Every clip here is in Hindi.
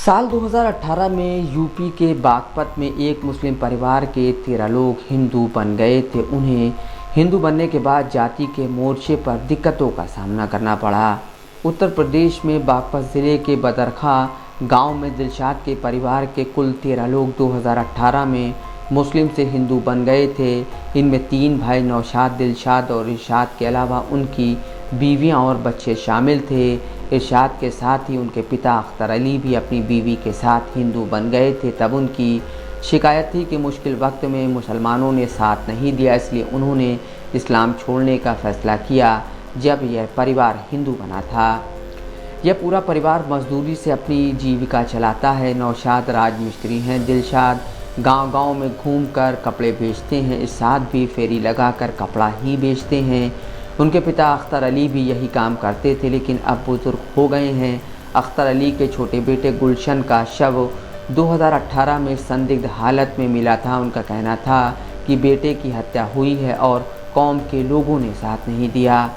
साल 2018 में यूपी के बागपत में एक मुस्लिम परिवार के 13 लोग हिंदू बन गए थे। उन्हें हिंदू बनने के बाद जाति के मोर्चे पर दिक्कतों का सामना करना पड़ा। उत्तर प्रदेश में बागपत ज़िले के बदरखा गांव में दिलशाद के परिवार के कुल 13 लोग 2018 में मुस्लिम से हिंदू बन गए थे। इनमें 3 भाई नौशाद, दिलशाद और इरशाद के अलावा उनकी बीवियां और बच्चे शामिल थे। इरशाद के साथ ही उनके पिता अख्तर अली भी अपनी बीवी के साथ हिंदू बन गए थे। तब उनकी शिकायत थी कि मुश्किल वक्त में मुसलमानों ने साथ नहीं दिया, इसलिए उन्होंने इस्लाम छोड़ने का फ़ैसला किया। जब यह परिवार हिंदू बना था। यह पूरा परिवार मजदूरी से अपनी जीविका चलाता है। नौशाद राजमिस्त्री हैं, दिलशाद गांव-गांव में घूमकर कपड़े बेचते हैं, इरशाद भी फेरी लगाकर कपड़ा ही बेचते हैं। उनके पिता अख्तर अली भी यही काम करते थे, लेकिन अब बुजुर्ग हो गए हैं। अख्तर अली के छोटे बेटे गुलशन का शव 2018 में संदिग्ध हालत में मिला था। उनका कहना था कि बेटे की हत्या हुई है और कौम के लोगों ने साथ नहीं दिया।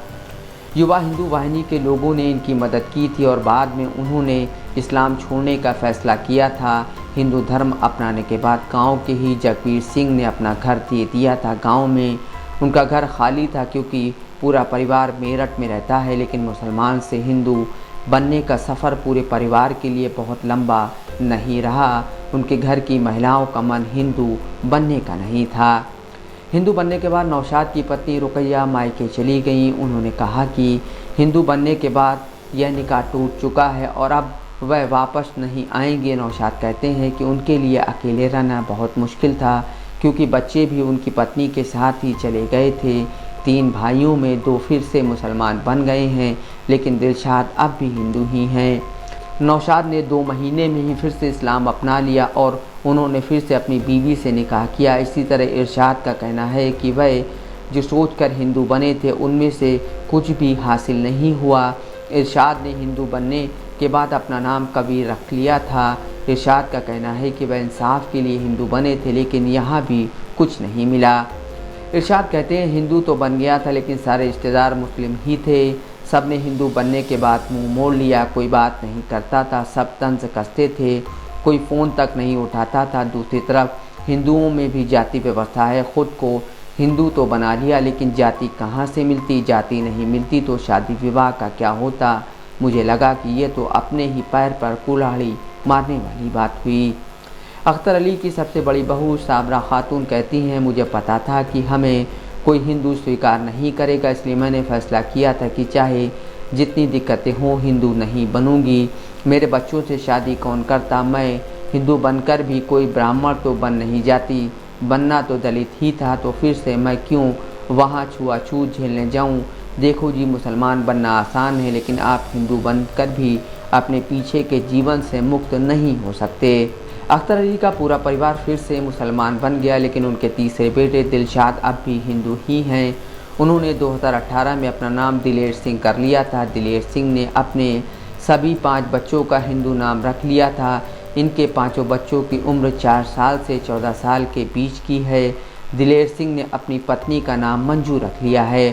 युवा हिंदू वाहिनी के लोगों ने इनकी मदद की थी और बाद में उन्होंने इस्लाम छोड़ने का फ़ैसला किया था। हिंदू धर्म अपनाने के बाद गांव के ही जगबीर सिंह ने अपना घर दे दिया था। गांव में उनका घर खाली था क्योंकि पूरा परिवार मेरठ में रहता है, लेकिन मुसलमान से हिंदू बनने का सफ़र पूरे परिवार के लिए बहुत लंबा नहीं रहा। उनके घर की महिलाओं का मन हिंदू बनने का नहीं था। हिंदू बनने के बाद नौशाद की पत्नी रुकैया मायके चली गईं। उन्होंने कहा कि हिंदू बनने के बाद यह निकाह टूट चुका है और अब वह वापस नहीं आएंगे। नौशाद कहते हैं कि उनके लिए अकेले रहना बहुत मुश्किल था क्योंकि बच्चे भी उनकी पत्नी के साथ ही चले गए थे। 3 भाइयों में 2 फिर से मुसलमान बन गए हैं, लेकिन दिलशाद अब भी हिंदू ही हैं। नौशाद ने 2 महीने में ही फिर से इस्लाम अपना लिया और उन्होंने फिर से अपनी बीवी से निकाह किया। इसी तरह इरशाद का कहना है कि वह जो सोचकर हिंदू बने थे उनमें से कुछ भी हासिल नहीं हुआ। इरशाद ने हिंदू बनने के बाद अपना नाम कबीर रख लिया था। इरशाद का कहना है कि वह इंसाफ के लिए हिंदू बने थे, लेकिन यहाँ भी कुछ नहीं मिला। इरशाद कहते हैं हिंदू तो बन गया था, लेकिन सारे रिश्तेदार मुस्लिम ही थे। सब ने हिंदू बनने के बाद मुंह मोड़ लिया, कोई बात नहीं करता था, सब तंज कसते थे, कोई फ़ोन तक नहीं उठाता था। दूसरी तरफ हिंदुओं में भी जाति व्यवस्था है। ख़ुद को हिंदू तो बना लिया, लेकिन जाति कहाँ से मिलती? जाति नहीं मिलती तो शादी विवाह का क्या होता? मुझे लगा कि ये तो अपने ही पैर पर कुल्हाड़ी मारने वाली बात हुई। अख्तर अली की सबसे बड़ी बहू साबरा खातून कहती हैं, मुझे पता था कि हमें कोई हिंदू स्वीकार नहीं करेगा, इसलिए मैंने फ़ैसला किया था कि चाहे जितनी दिक्कतें हों हिंदू नहीं बनूंगी। मेरे बच्चों से शादी कौन करता? मैं हिंदू बनकर भी कोई ब्राह्मण तो बन नहीं जाती, बनना तो दलित ही था, तो फिर से मैं क्यों वहाँ छुआछूत झेलने जाऊँ? देखो जी, मुसलमान बनना आसान है, लेकिन आप हिंदू बनकर भी अपने पीछे के जीवन से मुक्त नहीं हो सकते। अख्तर अली का पूरा परिवार फिर से मुसलमान बन गया, लेकिन उनके तीसरे बेटे दिलशाद अब भी हिंदू ही हैं। उन्होंने 2018 में अपना नाम दिलेर सिंह कर लिया था। दिलेर सिंह ने अपने सभी 5 बच्चों का हिंदू नाम रख लिया था। इनके 5 बच्चों की उम्र 4 साल से 14 साल के बीच की है। दिलेर सिंह ने अपनी पत्नी का नाम मंजू रख लिया है।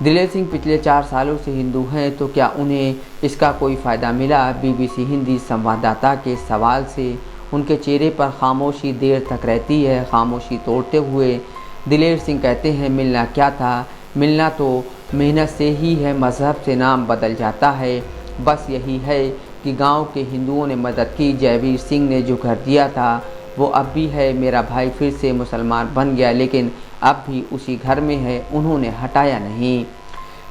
दिलेर सिंह पिछले 4 सालों से हिंदू हैं, तो क्या उन्हें इसका कोई फ़ायदा मिला? बीबीसी हिंदी संवाददाता के सवाल से उनके चेहरे पर खामोशी देर तक रहती है। खामोशी तोड़ते हुए दिलेर सिंह कहते हैं, मिलना क्या था? मिलना तो मेहनत से ही है, मज़हब से नाम बदल जाता है। बस यही है कि गांव के हिंदुओं ने मदद की। जयवीर सिंह ने जो घर दिया था वो अब भी है। मेरा भाई फिर से मुसलमान बन गया, लेकिन अब भी उसी घर में है, उन्होंने हटाया नहीं।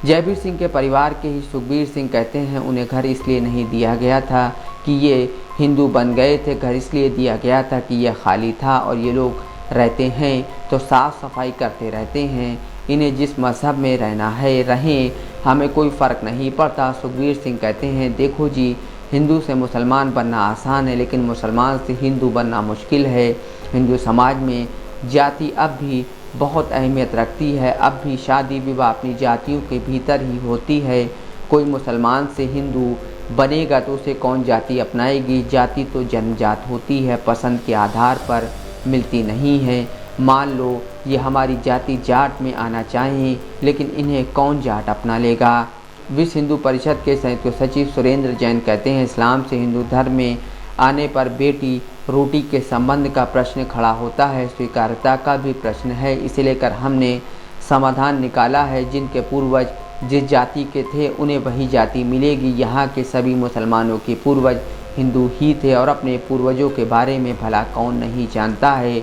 जयवीर सिंह के परिवार के ही सुखबीर सिंह कहते हैं, उन्हें घर इसलिए नहीं दिया गया था कि ये हिंदू बन गए थे, घर इसलिए दिया गया था कि यह खाली था और ये लोग रहते हैं तो साफ़ सफाई करते रहते हैं। इन्हें जिस मज़हब में रहना है रहें, हमें कोई फ़र्क नहीं पड़ता। सुखबीर सिंह कहते हैं, देखो जी, हिंदू से मुसलमान बनना आसान है, लेकिन मुसलमान से हिंदू बनना मुश्किल है। हिंदू समाज में जाति अब भी बहुत अहमियत रखती है। अब भी शादी विवाह अपनी जातियों के भीतर ही होती है। कोई मुसलमान से हिंदू बनेगा तो उसे कौन जाति अपनाएगी? जाति तो जन्मजात होती है, पसंद के आधार पर मिलती नहीं है। मान लो ये हमारी जाति जाट में आना चाहें, लेकिन इन्हें कौन जाट अपना लेगा? विश्व हिंदू परिषद के संयुक्त सचिव सुरेंद्र जैन कहते हैं, इस्लाम से हिंदू धर्म में आने पर बेटी रोटी के संबंध का प्रश्न खड़ा होता है, स्वीकार्यता का भी प्रश्न है। इसे लेकर हमने समाधान निकाला है। जिनके पूर्वज जिस जाति के थे उन्हें वही जाति मिलेगी। यहाँ के सभी मुसलमानों के पूर्वज हिंदू ही थे और अपने पूर्वजों के बारे में भला कौन नहीं जानता है।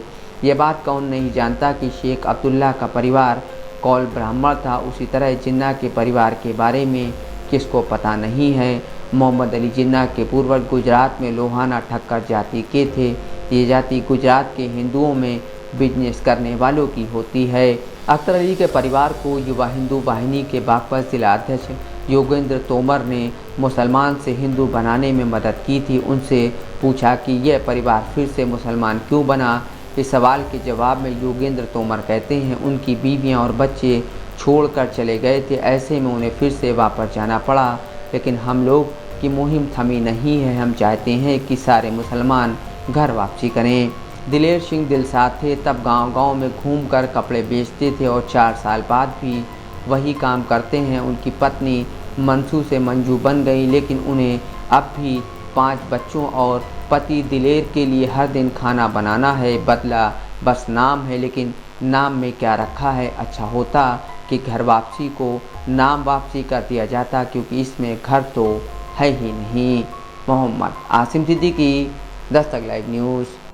ये बात कौन नहीं जानता कि शेख अब्दुल्ला का परिवार कौल ब्राह्मण था। उसी तरह जिन्ना के परिवार के बारे में किसको पता नहीं है। मोहम्मद अली जिन्ना के पूर्वज गुजरात में लोहाना ठक्कर जाति के थे। ये जाति गुजरात के हिंदुओं में बिजनेस करने वालों की होती है। अख्तर अली के परिवार को युवा हिंदू वाहिनी के बागपत जिला अध्यक्ष योगेंद्र तोमर ने मुसलमान से हिंदू बनाने में मदद की थी। उनसे पूछा कि यह परिवार फिर से मुसलमान क्यों बना। इस सवाल के जवाब में योगेंद्र तोमर कहते हैं उनकी बीवियां और बच्चे छोड़कर चले गए थे, ऐसे में उन्हें फिर से वापस जाना पड़ा। लेकिन हम लोग की मुहिम थमी नहीं है। हम चाहते हैं कि सारे मुसलमान घर वापसी करें। दिलेर सिंह दिलसाद थे, तब गांव-गांव में घूमकर कपड़े बेचते थे और 4 साल बाद भी वही काम करते हैं। उनकी पत्नी मनसू से मंजू बन गई, लेकिन उन्हें अब भी 5 बच्चों और पति दिलेर के लिए हर दिन खाना बनाना है। बदला बस नाम है, लेकिन नाम में क्या रखा है। अच्छा होता कि घर वापसी को नाम वापसी कर दिया जाता, क्योंकि इसमें घर तो है ही नहीं। Mohammad Asim Siddiqui, Dastak live news.